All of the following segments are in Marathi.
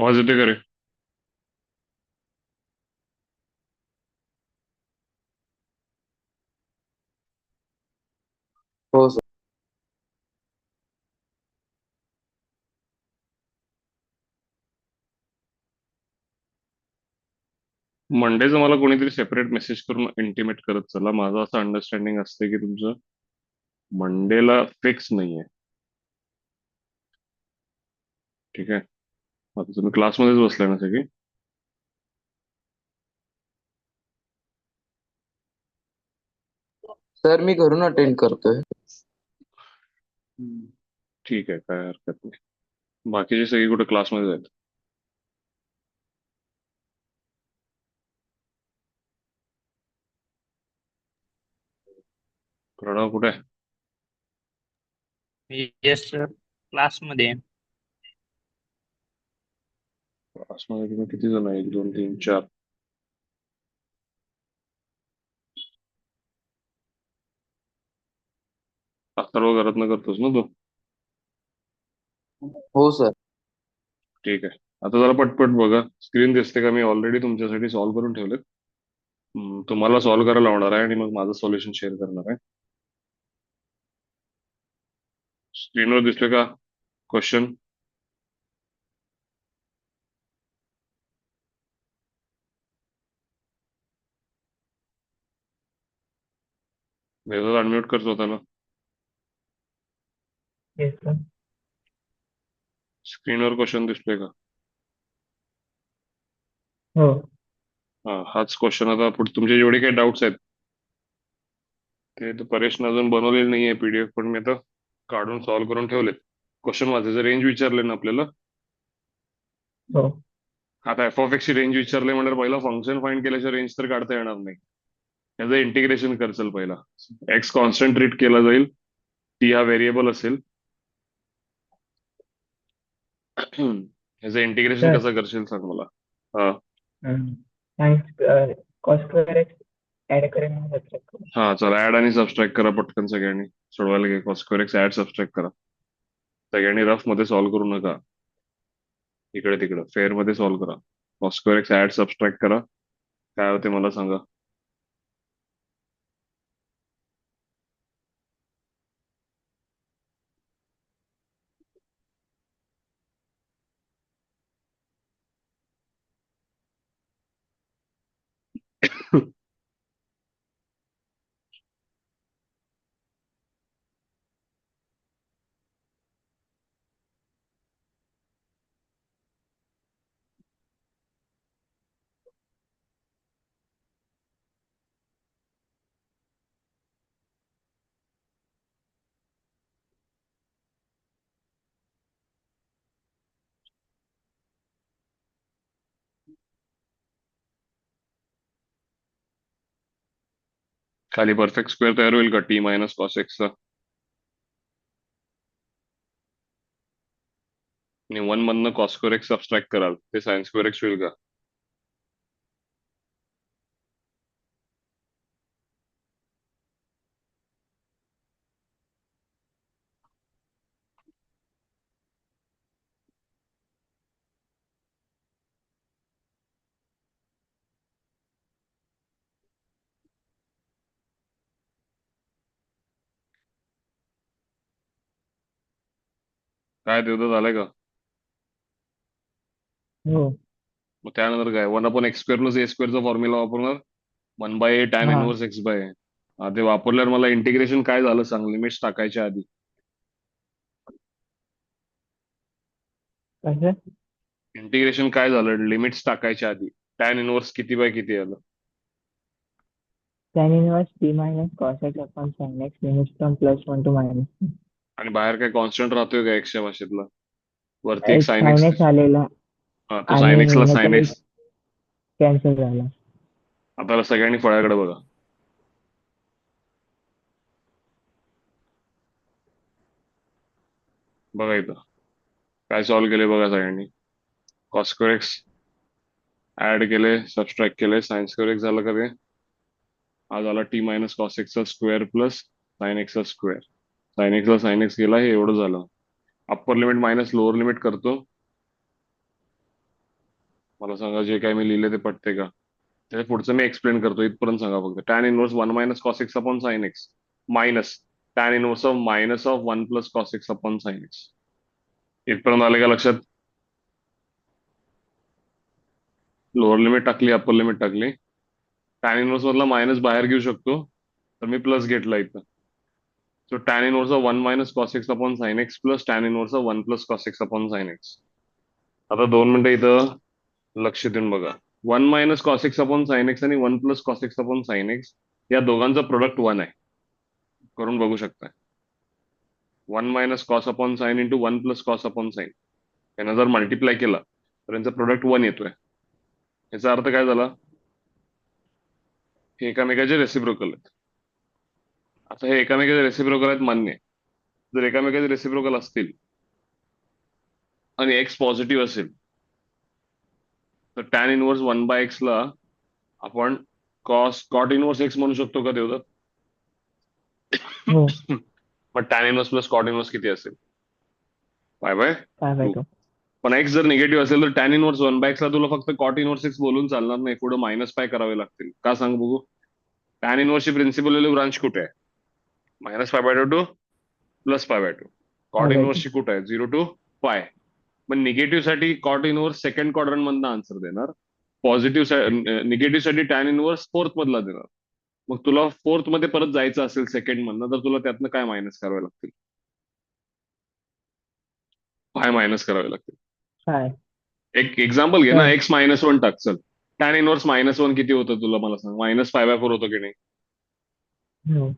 आवाज येते का रे? हो सर. मंडेचं मला कोणीतरी सेपरेट मेसेज करून इंटिमेट करत चला. माझं असं अंडरस्टँडिंग असते की तुमचं मंडेला फिक्स नाहीये. ठीक आहे. आता तुम्ही क्लासमध्येच बसलाय ना सगळी? सर मी घरून अटेंड करतोय. हम्म. ठीक आहे, काय हरकत नाही. बाकीचे सगळी कुठे क्लासमध्ये आहेत? प्रणव कुठे आहे? जस्ट क्लासमध्ये आहे. क्लासमध्ये तुम्ही किती जण आहे? एक, दोन, तीन, चार. अथर्व घरातनं करतोस ना तू? हो सर. ठीक आहे. आता जरा पटपट बघा, स्क्रीन दिसते का? मी ऑलरेडी तुमच्यासाठी सॉल्व्ह करून ठेवले. तुम्हाला सॉल्व्ह करायला लावणार आहे आणि मग माझं सॉल्युशन शेअर करणार आहे. स्क्रीनवर दिसतोय का क्वेश्चन? अनम्यूट करतो होता. Yes, sir. स्क्रीनवर क्वेश्चन दिसतोय का? हो. हा, हाच क्वेश्चन. आता पुढे तुमचे जेवढे काही डाऊट्स आहेत ते तर परेशने अजून बनवलेले नाहीये पीडीएफ, पण मी आता काढून सॉल्व्ह करून ठेवले. क्वेश्चन वाचायचं. रेंज विचारले ना आपल्याला. हो. आता एफ ऑफ एक्स ची रेंज विचारले म्हणजे पहिला फंक्शन फाइंड केल्याच्या रेंज तर काढता येणार नाही. त्याचं इंटिग्रेशन करचल पहिला. एक्स कॉन्स्टंट ट्रीट केला जाईल, टी हा व्हेरिएबल असेल. ह्याचं इंटिग्रेशन सर कसं करशील सांग मला. हा. Sines cos square x add करेन मग सबट्रॅक्ट करू. हा, चला ऍड आणि सबट्रॅक्ट करा पटकन सगळ्यांनी. सोडवायला घे. Cos square x add subtract करा. सगळ्यांनी रफ मध्ये सॉल्व्ह करू नका. इकडे तिकडे फेअर मध्ये सॉल्व्ह करा. Cos square x add subtract करा. काय होते मला सांगा. खाली परफेक्ट स्क्वेअर तयार होईल का टी मायनस कॉस एक्सचा? आणि वन मधनं कॉस स्क्वेअर एक्स सबट्रॅक्ट कराल ते सायन्स स्क्वेअर एक्स होईल का? काय तेवढं झालंय का? हो. मग त्यानंतर काय? One upon x square plus a स्क्वेअरचा फॉर्म्युला वापरणार. वन बाय ए टॅन हा. Inverse x by. हा, ते वापरल्यावर मला इंटिग्रेशन काय झालं सांग, लिमिट्स टाकायच्या आधी. कसं? इंटिग्रेशन काय झालं लिमिट्स टाकायच्या आधी? टॅन इनवर्स किती बाय किती आलं? tan inverse p minus cos x upon sine x limits from +1 to -1. आणि बाहेर काय कॉन्स्टंट राहतोय का एक्सच्या भाषेतला? वरती एक एक साइन साइन एक्स. एक्स आलेला हा, तो साइन आणि एक्सला साइन नंतर एक्स. कॅन्सल झाला. आता सगळ्यांनी फळ्याकडे बघा. बघा इथं काय सॉल्व्ह केले बघा सगळ्यांनी. कॉस स्क्वेअर एक्स ऍड केले, सबट्रॅक्ट केले. सायन्स स्क्वेअर एक्स झालं का ते? हा झाला टी मायनस कॉस एक्सचा स्क्वेअर प्लस साइन एक्सचा स्क्वेअर. साइन एक्सला साइन एक्स गेला, हे एवढं झालं. Upper limit minus lower limit करतो. मला सांगा जे काय मी लिहिले ते पटते का? त्याच्या पुढचं मी एक्सप्लेन करतो, इथपर्यंत सांगा फक्त. Tan inverse 1 minus cos x upon sine x minus tan inverse of minus of 1 plus cos x upon sine x. इथपर्यंत आले का लक्षात? लोअर लिमिट टाकली, अप्पर लिमिट टाकली. टॅन इनवर्स मधला मायनस बाहेर घेऊ शकतो, तर मी प्लस घेतला इथं. So tan inverse of 1 minus cos x upon sine x plus tan inverse of 1 plus cos x upon sine x. आता 2 मिनिटं इथं लक्ष देऊन बघा. 1 minus cos x upon sine x आणि 1 plus cos x upon sine x या दोघांचा प्रोडक्ट 1 आहे. करून बघू शकता. 1 minus cos upon sine into 1 plus cos upon sine, यांना जर मल्टिप्लाय केला तर यांचा प्रोडक्ट 1 येतोय. याचा अर्थ काय झाला? हे एकामेकाचे रेसिप्रोकल आहेत. आता हे एकामेकाचे रेसिप्रोकल आहेत मान्य आहे. जर एकामेकाचे रेसिप्रोकल असतील आणि एक्स पॉझिटिव्ह असेल तर टॅन इनवर्स 1 बाय एक्स ला आपण कॉट इनवर्स एक्स म्हणू शकतो का देवदत्त? हो. मग tan inverse plus cot inverse किती असेल? Pi by 2. 5/2. पण एक्स जर निगेटिव्ह असेल तर टॅन इनवर्स 1 बाय एक्स ला तुला फक्त कॉट इनवर्स एक्स बोलून चालणार नाही, पुढे मायनस पाय करावे लागतील. का सांग बघू? टॅन इनवर्सची प्रिन्सिपल व्हॅल्यू ब्रांच कुठे आहे? -π/2 टू +π/2. कॉट 5/2. इनवर्सची कुठे आहे? 0 टू पाय. मग निगेटिव्ह साठी कॉट इनवर्स सेकंड क्वाड्रंट मधनं आन्सर देणार, पॉझिटिव्ह निगेटिव्ह साठी टॅन इनवर्स फोर्थ मधला देणार. मग तुला फोर्थ मध्ये परत जायचं असेल सेकंड मधनं, तर तुला त्यातनं काय मायनस करावे लागतील? पाय मायनस करावे लागतील. 5. एक एक्झाम्पल घे ना, 10. एक्स -1 टाक. चल, टॅन इनवर्स -1 किती होतं तुला मला सांग? -π/4 होतं की नाही? हो.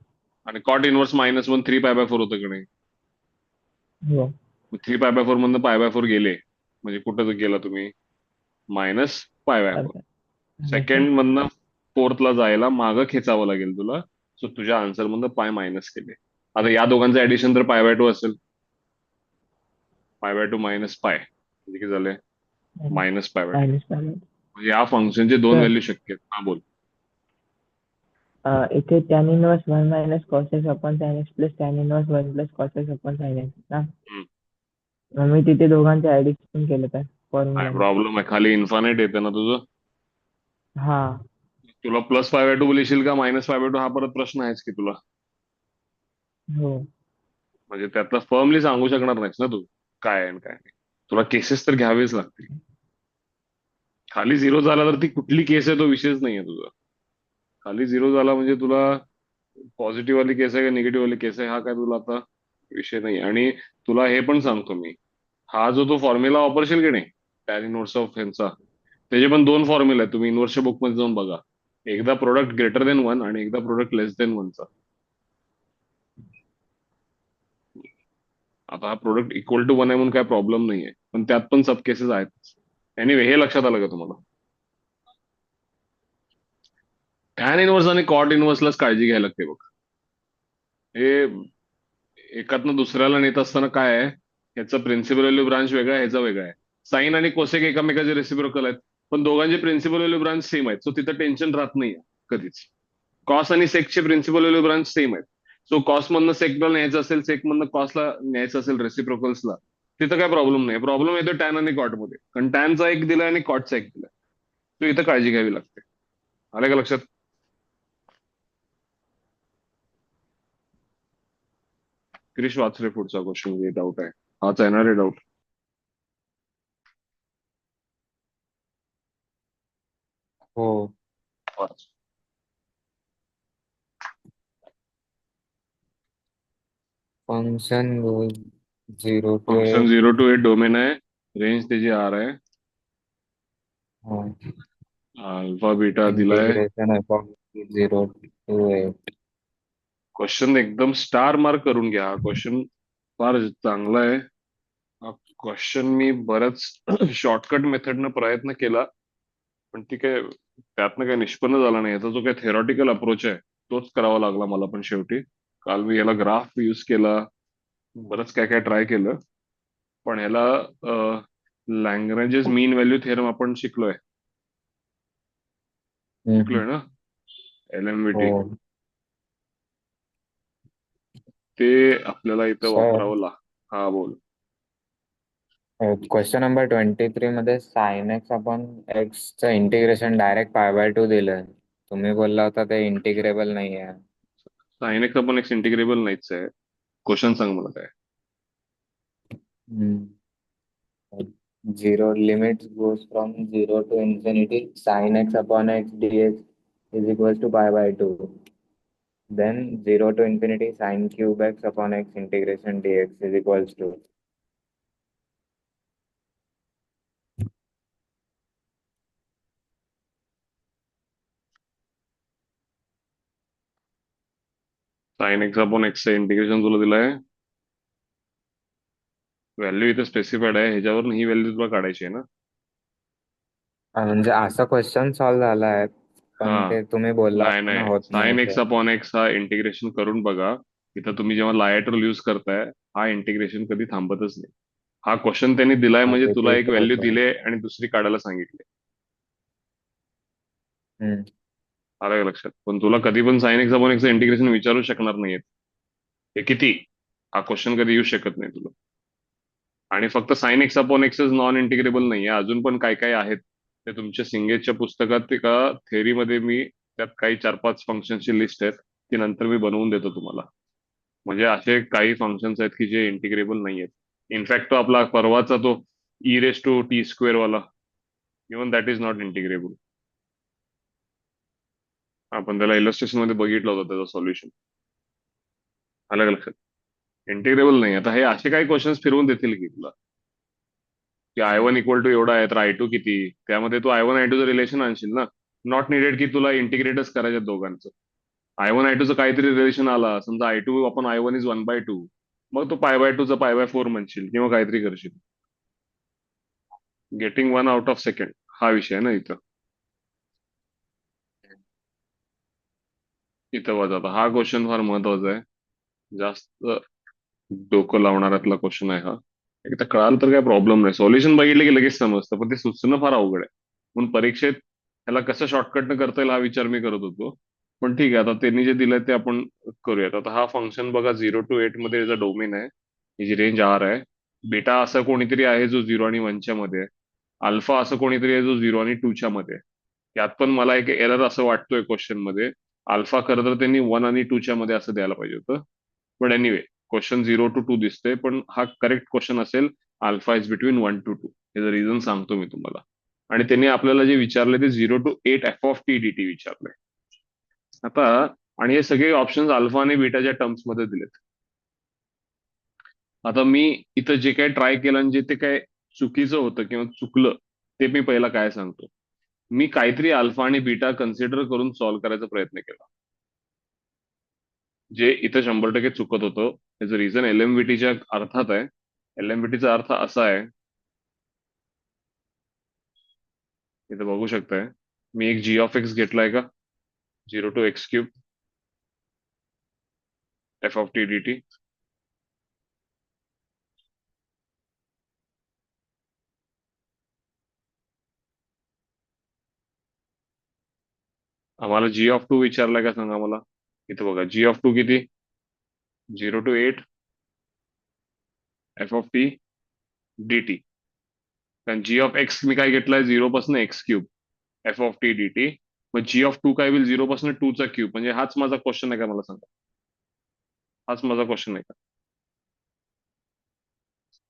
आणि कॉट इनवर्स -1 3π/4 होतं की नाही? हो. 3π/4 मधनं π/4 गेले म्हणजे कुठं गेला तुम्ही? -π/4. अर्धा. सेकंड मधनं फोर्थला जायला मागं खेचावं लागेल तुला. सो तुझ्या आन्सर मधनं पाय मायनस केले. आता या दोघांचं ऍडिशन तर π/2 असेल. π/2 मायनस पाय म्हणजे किती झाले? -π/2. -π/2. म्हणजे या फंक्शनचे दोन तर व्हॅल्यू शक्य आहेत. हा बोल. इथे tan inverse 1 minus cos x upon sine x plus tan inverse 1 plus cos x upon sine x ना. हम्म. मग मी तिथे दोघांचे ऍडिशन केलं तर काय फॉर्म्युला. प्रॉब्लेम आहे? खाली इन्फानाइट येते ना तुझं. हा. तुला +π/2 लिहिशील का -π/2 हा परत प्रश्न आहेच की तुला. हो. म्हणजे त्यातलं फर्मली सांगू शकणार नाहीस ना तू काय आहे आणि काय नाही. तुला केसेस तर घ्यावेच लागतील. खाली 0 झाला तर ती कुठली केस आहे तो विषयच नाहीये तुझा. खाली 0 झाला म्हणजे तुला पॉझिटिव्ह वाली केस आहे का निगेटिव्ह वाली केस आहे हा काय तुला आता विषय नाही. आणि तुला हे पण सांगतो मी, हा जो तो फॉर्म्युला वापरशील की नाही टॅन इनवर्स ऑफ ह्यांचा, त्याचे पण दोन फॉर्म्युला आहेत. तुम्ही इनवर्सच्या बुक मध्ये जाऊन बघा. एकदा प्रोडक्ट ग्रेटर देन 1 आणि एकदा प्रोडक्ट लेस देन 1 चा. आता हा प्रोडक्ट इक्वल टू 1 आहे म्हणून काय प्रॉब्लेम नाहीये, पण त्यात पण सब केसेस आहेत. एनिवे, हे लक्षात आलं का तुम्हाला? टॅन इनवर्स आणि कॉट इनवर्सलाच काळजी घ्यायला लागते बघ. हे एकातनं दुसऱ्याला नेत असताना काय आहे, ह्याचं प्रिन्सिपल व्हॅल्यू ब्रांच वेगळा आहे, ह्याचा वेगळा आहे. साइन आणि कोसेक एकामेकाचे रेसिप्रोकल आहेत, पण दोघांचे प्रिन्सिपल व्हॅल्यू ब्रांच सेम आहेत. सो तिथं टेन्शन राहत नाही कधीच. कॉस आणि सेकचे प्रिन्सिपल व्हॅल्यू ब्रांच सेम आहेत. सो कॉस मधनं सेकला न्यायचं असेल, सेक मधनं कॉसला न्यायचं असेल रेसिप्रोकल्सला, तिथं काय प्रॉब्लेम नाही. प्रॉब्लेम येतो टॅन आणि कॉट मध्ये, कारण टॅनचा एक दिलाय आणि कॉटचा एक दिलाय. तो इथं काळजी घ्यावी लागते. आलं का लक्षात? क्रिश वाच रे पुढचा क्वेश्चन, डाऊट आहे हाच आहे ना रे डाऊट. हो. Watch. Function 0 to function 8. 0 to 8 domain आहे, रेंज त्याची आर आहे, अल्फा बीटा दिलाय. Integration f of 0 to 8. Question एकदम स्टार मार्क करून घ्या. हा क्वेश्चन फार चांगला आहे. हा क्वेश्चन मी बऱ्याच शॉर्टकट मेथडनं प्रयत्न केला, पण ती काय त्यातनं काही निष्पन्न झाला नाही. याचा जो काही थेरॉटिकल अप्रोच आहे तोच करावा लागला मला पण शेवटी. काल मी याला ग्राफ यूज केला, बरंच काय काय ट्राय केलं, पण ह्याला लॅग्रेंजेस मीन व्हॅल्यू थेरम आपण शिकलोय हम्म. ना, LMVT. हो. ते आपल्याला इथं सर, वापरावं हा बोल. क्वेश्चन नंबर 23 मध्ये साइन एक्स अपॉन एक्सचं इंटिग्रेशन डायरेक्ट π/2 दिलंय. तुम्ही बोलला होता ते इंटिग्रेबल नाही आहे. Sine x upon x integrable नाहीच आहे. क्वेश्चन सांग मला काय. 0 limit goes from 0 to infinity sin x upon x dx is equals to π/2. Then 0 to infinity sin cube x upon x integration dx is equals to. Sine x upon एक्सचं इंटिग्रेशन तुला दिलंय. व्हॅल्यू इथे स्पेसिफाईड आहे, ह्याच्यावरून ही व्हॅल्यू तुला काढायची आहे ना. म्हणजे असा क्वेश्चन सॉल्व्ह झाला आहे, हा, पण ते तुम्ही बोलला नाही होता ना नाही, होत नाही साइन एक्स ते. अपॉन एक्स हा इंटिग्रेशन करून बघा. इथं तुम्ही जेव्हा लायट्रल यूज करताय, हा इंटिग्रेशन कधी थांबतच नाही. हा क्वेश्चन त्यांनी दिलाय हा म्हणजे ते तुला ते एक तर व्हॅल्यू होतं. दिले आणि दुसरी काढायला सांगितले. हम्म. आलं का लक्षात. पण तुला कधी पण sign x upon x integration विचारू शकणार नाहीये. हे किती, हा क्वेश्चन कधी येऊ शकत नाही तुला. आणि फक्त sign x upon x non integrable नाहीये, अजून पण काय काय आहेत ते तुमच्या सिंगेजच्या पुस्तकात एका थेअरीमध्ये मी त्यात काही 4-5 फंक्शनची लिस्ट आहेत, ती नंतर मी बनवून देतो तुम्हाला. म्हणजे असे काही फंक्शन्स आहेत की जे इंटिग्रेबल नाही आहेत. इनफॅक्ट तो आपला परवाचा तो e⁻t² वाला, even that is not integrable. आपण त्याला इलस्ट्रेशन मध्ये बघितलं होतं त्याचं सॉल्युशन. अलग लक्षात. इंटिग्रेबल नाही. आता हे असे काही क्वेश्चन्स फिरवून देतील की तुला, की I1 इक्वल टू एवढा आहे तर I2 किती, त्यामध्ये तू I1 I2चं रिलेशन आणशील ना. नॉट निडेड की तुला इंटिग्रेटच करायचं दोघांचं. I1 I2चं काहीतरी रिलेशन आला, समजा I2 आपण I1 इज 1/2, मग तो π/2चं π/4 म्हणशील किंवा काहीतरी करशील. गेटिंग 1/2 हा विषय आहे ना इथं. इथं वाजता हा क्वेश्चन फार महत्वाचा आहे. जास्त डोकं लावणाऱ्यातला क्वेश्चन आहे हा. एकदा कळालं तर काय प्रॉब्लेम नाही, सॉल्युशन बघितलं की लगेच समजतं, पण ते सुचणं फार अवघड आहे. म्हणून परीक्षेत ह्याला कसं शॉर्टकटनं करता येईल हा विचार मी करत होतो. पण ठीक आहे, आता त्यांनी जे दिलंय ते आपण करूयात. आता हा फंक्शन बघा 0 to 8 मध्ये याचा डोमेन आहे, याची रेंज R आहे. बीटा असं कोणीतरी आहे जो 0 आणि 1 मध्ये आहे. अल्फा असं कोणीतरी आहे जो 0 आणि 2 मध्ये आहे. यात पण मला एक एरर असं वाटतोय क्वेश्चन मध्ये. अल्फा खरं तर त्यांनी 1 आणि 2 मध्ये असं द्यायला पाहिजे होतं. पण एनिवे, क्वेश्चन 0 to 2 दिसतोय, पण हा करेक्ट क्वेश्चन असेल अल्फा इज बिटवीन 1 to 2. याचं रिझन सांगतो मी तुम्हाला. आणि त्यांनी आपल्याला जे विचारले ते 0 to 8 f(t)dt विचारलंय. आता आणि हे सगळे ऑप्शन्स अल्फा आणि बीटाच्या टर्म्स मध्ये दिलेत. आता मी इथं जे काही ट्राय केलं आणि जे ते काय चुकीचं होतं किंवा चुकलं ते मी पहिला काय सांगतो. मी काहीतरी अल्फा आणि बीटा कन्सिडर करून सॉल्व्ह करायचा प्रयत्न केला, जे इथं 100% चुकत होतं. त्याचं रिझन LMVTच्या अर्थात आहे. LMVTचा अर्थ असा आहे, इथं बघू शकताय. मी एक g(x) घेतलाय का, 0 to x³ f(t)dt. आम्हाला g(2) विचारलाय का सांगा मला. इथं बघा g(2) किती, 0 to 8 f(t)dt. कारण g(x) मी काय घेतलाय 0 पासून x³ f(t)dt. मग g(2) काय होईल 0 पासून 2 चा क्यूब. म्हणजे हाच माझा क्वेश्चन आहे का, मला सांगा. हाच माझा क्वेश्चन आहे का,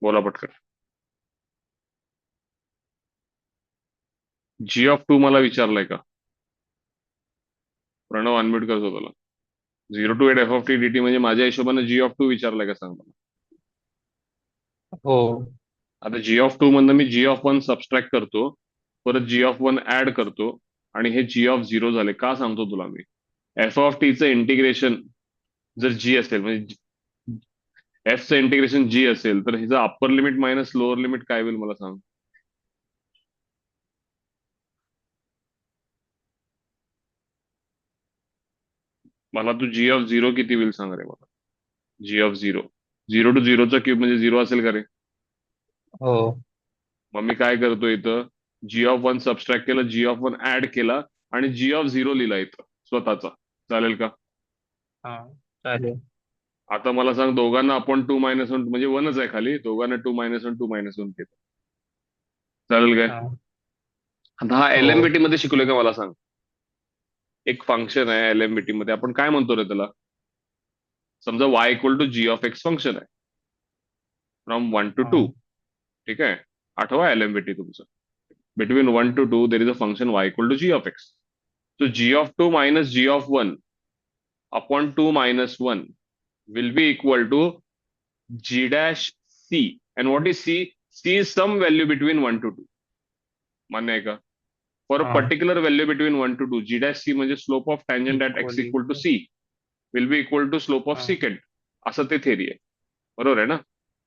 बोला पटकन. g(2) मला विचारलाय का, प्रणव अनम्यूट करतो त्याला. 0 to 8 f(t)dt म्हणजे माझ्या हिशोबाने g(2) विचारलाय का सांग मला. हो. आता g(2) मधनं मी g(1) सबस्ट्रॅक्ट करतो, परत g(1) ऍड करतो, आणि हे g(0) झाले. का सांगतो तुला मी, f(t)चं इंटिग्रेशन जर g असेल, म्हणजे f चं इंटिग्रेशन g असेल, तर हिचं upper limit minus lower limit काय होईल मला सांग. मला तू g(0) किती होईल सांग रे मला. g(0) 0 to 0 चा क्यूब म्हणजे 0 असेल का रे. हो. मग मी काय करतो इथं, g(1) सबस्ट्रॅक्ट केलं, g(1) ऍड केला आणि g(0) लिहिला इथं स्वतःचा. चालेल का. हा चालेल. आता मला सांग, दोघांना आपण 2 - 1 म्हणजे 1च आहे खाली, दोघांना 2 - 1 2 - 1 केलं, चालेल काय? हा. आता हा हो. LMBT मध्ये शिकलोय का मला सांग. एक फंक्शन आहे LMBT मध्ये, आपण काय म्हणतो रे त्याला? समजा y equal to G of x function आहे फ्रॉम 1 to 2. हा. ठीक आहे, आठवा LMBT तुमचं. Between 1 to 2 there is a function y equal to G of x. So g of 2 minus g of 1 upon 2 minus 1 will be equal to g dash c. And what is c? C is some value between 1 to 2. मान्य आहे का? फॉर अ हा. Particular value between 1 to 2, g dash c म्हणजे slope of tangent at x equally. Equal to c will be equal to slope of हा. सिकेंड. असं ते थेरी आहे. बरोबर आहे ना?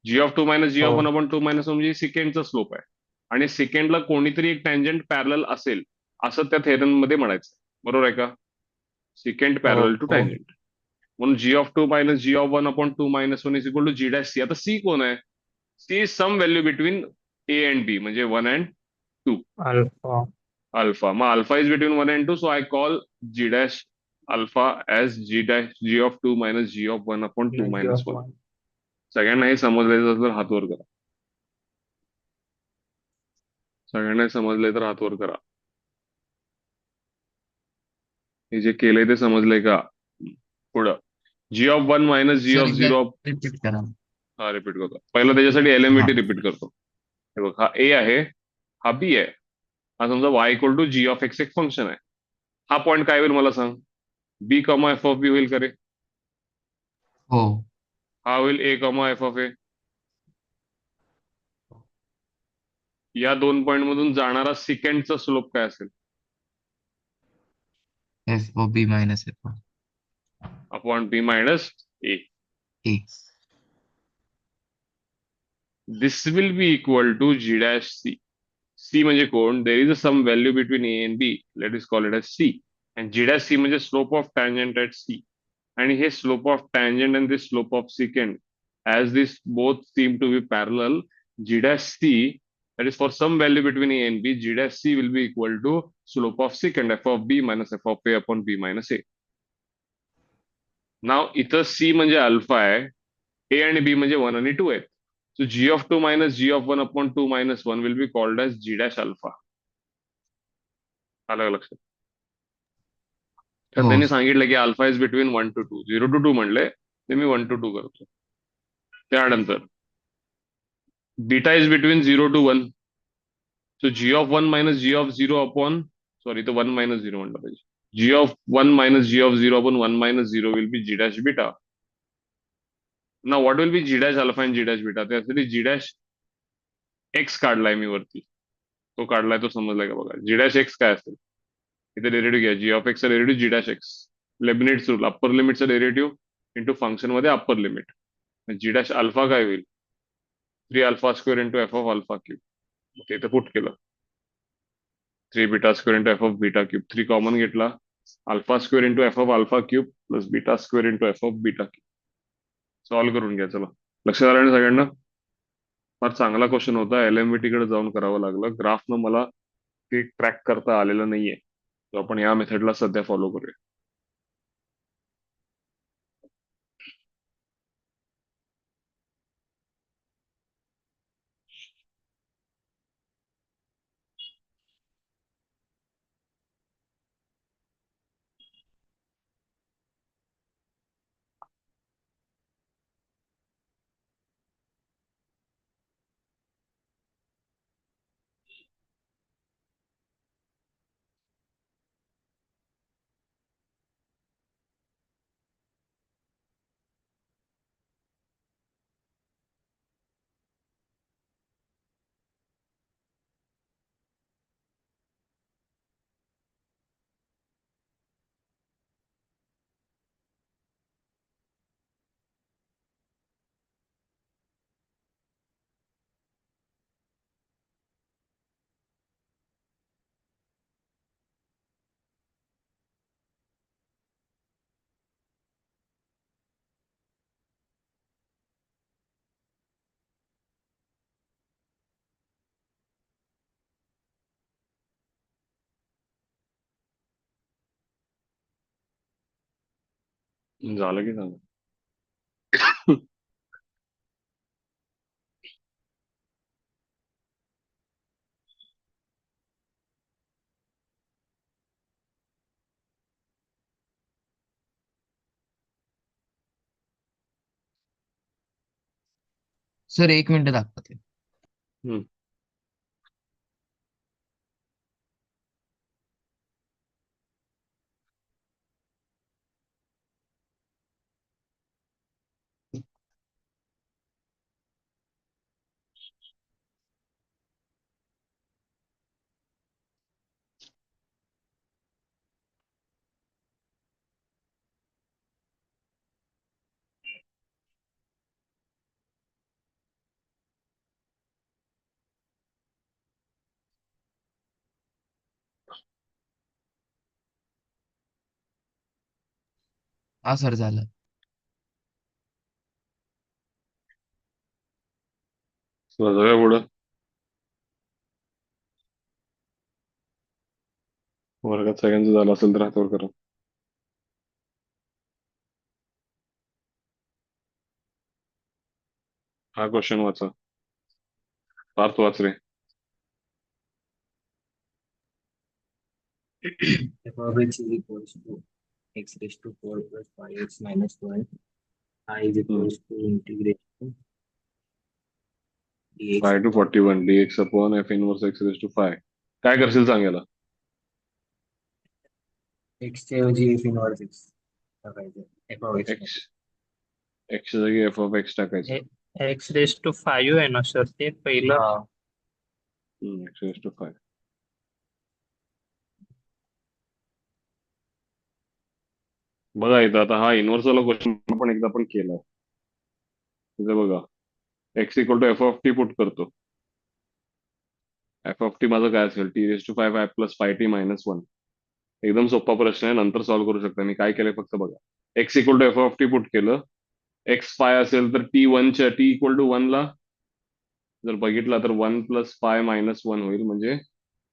जी ऑफ 2 मायनस जी हो. ऑफ 1 अपॉन 2 मायनस 1 म्हणजे सिकेंडचा स्लोप आहे. आणि सिकेंडला कोणीतरी एक टँजंट पॅरल असेल असं त्या थेरम मध्ये म्हणायचं. बरोबर आहे का? सिकेंड हो. पॅरल टू हो. टँजंट. म्हणून g of 2 minus g of 1 upon 2 minus 1 is equal to G dash c. आता सी कोण आहे? C is some value between a and b म्हणजे 1 and 2. Alpha. Alpha. My alpha is between 1 and 2, so I call g dash alpha as g dash g of 2 minus g of 1 upon 2 g minus of 1. One. सगळ्यांना हे समजलं तर हात वर करा. सगळ्यांना हे समजलंय तर हात वर करा. हे जे केलंय ते समजलंय का? पुढं g of 1 minus g sir of एकदा 0. रिपीट करा. हा रिपीट करतो. पहिला त्याच्यासाठी हा. LMBT रिपीट करतो. हे बघ, हा ए आहे, हा बी आहे. हा समजा y equal to G of X एक फंक्शन आहे. हा पॉईंट काय होईल मला सांग? B comma F of B होईल का रे? हो. हा होईल A comma F of A. या दोन पॉइंट मधून जाणारा सिकेंडचा स्लोप काय असेल? F of B minus F of upon B minus A. A. This will be equal to G dash C. C म्हणजे कोण? There is a some value between a and b, let is call it as c. And g dash c म्हणजे slope of tangent at c. आणि हे slope of tangent and this slope of secant, as this both seem to be parallel, g dash c, that is for some value between a and b, g dash c will be equal to slope of secant f of b minus f of a upon b minus a. नाव इथं c म्हणजे अल्फा आहे, a आणि b म्हणजे 1 आणि 2 आहेत. So g of 2 minus g of 1 upon 2 minus 1 will be called as g dash alpha. आलं का लक्षात? तर हो. त्यांनी सांगितलं की alpha is between 1 to 2, 0 to 2 म्हणले ते मी 1 to 2 करतो. त्यानंतर beta is between 0 to 1. So g of 1 minus g of 0 upon, sorry, the 1 minus 0 म्हणलं पाहिजे. G of 1 minus g of 0 upon 1 minus 0 will be g dash beta. Now what will be g dash alpha and g dash beta? त्यासाठी g dash x काढलाय मी वरती. तो काढलाय तो समजलाय का बघा. g dash x काय असेल? इथे डेरिव्हेटिव्ह घ्या. g of x चा derivative g dash x. Leibnitz rule, upper लिमिटचा डेरिव्हेटिव्ह इंटू फंक्शन मध्ये upper limit. g dash alpha काय होईल? 3 alpha square into f of alpha cube. ते इथं पुट केलं. 3 beta square into f of beta cube. 3 common घेतला. Alpha square into f of alpha cube plus beta square into f of beta cube. Solve करून घ्या. चला, लक्षात आलं ना सगळ्यांना? फार चांगला क्वेश्चन होता. LMVT कडे जाऊन करावं लागलं. ग्राफनं मला ते ट्रॅक करता आलेलं नाहीये, तर आपण या मेथडला सध्या फॉलो करूया. झालं की झालं? सर 1 मिनिट दाखवते. हम्म. हा सर झालं. चला जाऊया पुढं. वर्गात सगळ्यांचं झालं असेल तर हातावर करा. हा क्वेश्चन वाचा. पार्थ वाच रे. f of x is equals to x raised to 4 plus 5x minus 1. I is equals to integration dx 5 to 41 dx upon f inverse x raise to 5. काय करशील सांगायला? x च्या ऐवजी f inverse x टाकायचं f of x x x जागी f of x टाकायचं. एक्स रेस टू 5 आहे ना सर ते पहिलं. हा x रेज टू 5. बघा इथं आता हा इनवर्स वाला क्वेश्चन आपण एकदा पण केलाय. इथं बघा x equal to f of t put करतो. एफ ऑफ टी माझं काय असेल? T raise to 5 5 plus 5 t minus 1. एकदम सोपा प्रश्न आहे, नंतर सॉल्व्ह करू शकता. मी काय केलंय फक्त बघा. x equal to f of t put केलं. x 5 असेल तर टी इक्वल टू 1 ला जर बघितला तर 1 प्लस 5 मायनस 1 होईल, म्हणजे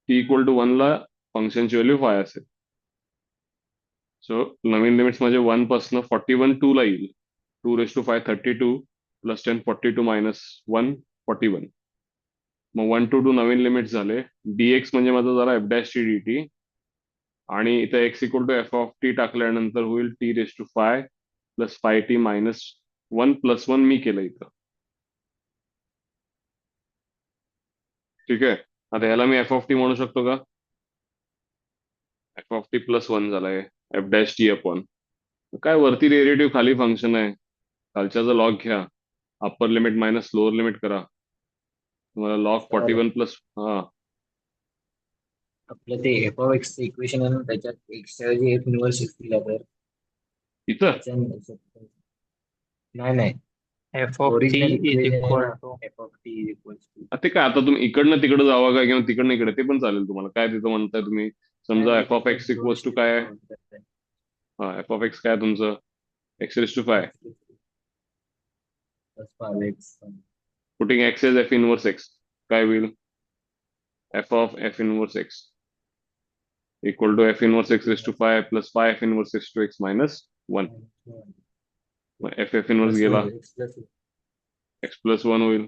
टी इक्वल टू 1 ला फंक्शनची व्हॅल्यू 5 असेल. सो नवीन लिमिट्स म्हणजे 1 पासून 41 2 ला येईल. 2 रेज टू 5 32 प्लस 10 42 मायनस 1 41. मग 1 to 2 नवीन लिमिट्स झाले. dx म्हणजे माझा झाला f dash t d t, आणि इथं x equal to f of t टाकल्यानंतर होईल t raise to 5 plus 5 t minus 1 plus 1 मी केलं इथं. ठीक आहे. आता ह्याला मी एफ ऑफ टी म्हणू शकतो का? एफ ऑफ टी प्लस 1 झालाय एफ डॅश टी अपॉन काय वरती डेरिव्हेटिव्ह खाली फंक्शन आहे. खालच्याचा लॉग घ्या, upper limit minus lower limit करा. तुम्हाला लॉग 41 प्लस आपलं ते f of x इक्वेशन आहे ना, त्याच्यात x च्या ऐवजी f inverse x दिला तर इथं नाही F of T original is equation आहे इक्वल ना, to f of t is equals to ते काय आता तुम्ही इकडनं तिकडे जावा का किंवा तिकडनं इकडे ते पण चालेल तुम्हाला. काय तिथं म्हणताय तुम्ही? समजा f of x equals to काय आहे? हा एफ ऑफ एक्स काय आहे तुमचं? X raise to 5 plus 5x putting x as f inverse x काय होईल? F of f inverse x equal to f inverse x raise to 5 plus 5 f inverse x to x minus 1. F f inverse गेला, एक्स प्लस 1 होईल.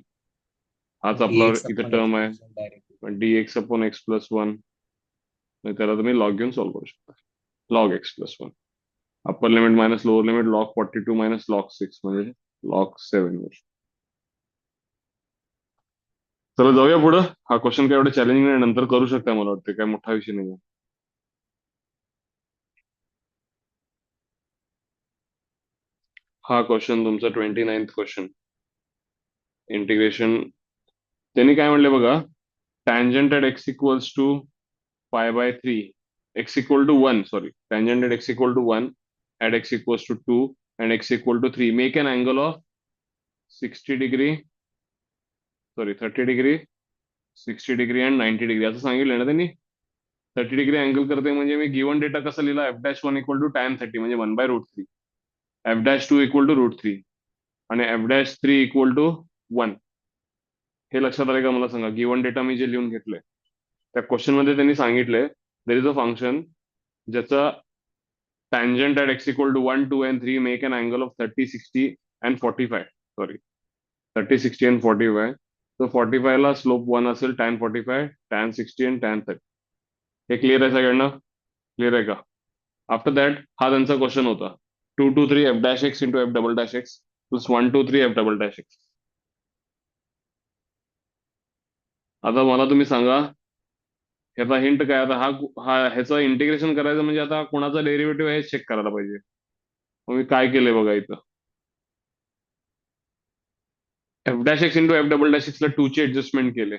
हाच आपला इथं टर्म आहे d x upon x plus 1. त्याला तुम्ही लॉग घेऊन सॉल्व्ह करू शकता. Log x plus 1 upper limit minus lower limit log 42 minus log 6 म्हणजे लॉग 7 वर. चला जाऊया पुढं. हा क्वेश्चन काय एवढं चॅलेंजिंग नाही, नंतर करू शकता. मला वाटतं काय मोठा विषय नाही. हा क्वेश्चन तुमचा 29th क्वेश्चन. इंटिग्रेशन त्यांनी काय म्हणले बघा. Tangent eight x equals to pi by 3 x equal to 1, sorry, tangent at x equal to 1 at x equals to 2 and x equal to 3 make an angle of 60 degree, sorry 30 degree, 60 degree and 90 degree असं सांगितलं ना त्यांनी. 30 डिग्री अँगल करते म्हणजे मी गिवन डेटा कसा लिहिला? F dash 1 equal to tan 30 म्हणजे 1 by root 3, f dash 2 equal to root 3 आणि एफ डॅश 3 इक्वल टू 1. हे लक्षात आलं का मला सांगा? गिवन डेटा मी जे लिहून घेतलंय त्या क्वेश्चन मध्ये त्यांनी सांगितलंय देर इज अ फंक्शन ज्याचा tangent at x equal to 1, 2 and 3 make an angle of 30, 60 and 45. Sorry, 30, 60 and 45. So 45 ला स्लोप 1 असेल, tan 45, tan 60 and tan 30. हे क्लिअर आहे सगळ्यांना? क्लिअर आहे का? आफ्टर दॅट हा त्यांचा क्वेश्चन होता 2 2 3 f dash x into f double dash x plus 1 2 3 f double dash x. आता मला तुम्ही सांगा, ह्याचा हिंट काय? आता हा हा ह्याचं इंटिग्रेशन करायचं म्हणजे आता कोणाचा डेरिव्हेटिव्ह आहे चेक करायला पाहिजे. मग मी काय केलंय बघा इथं, f dash x into f double dash एक्सला टू ची ऍडजस्टमेंट केले.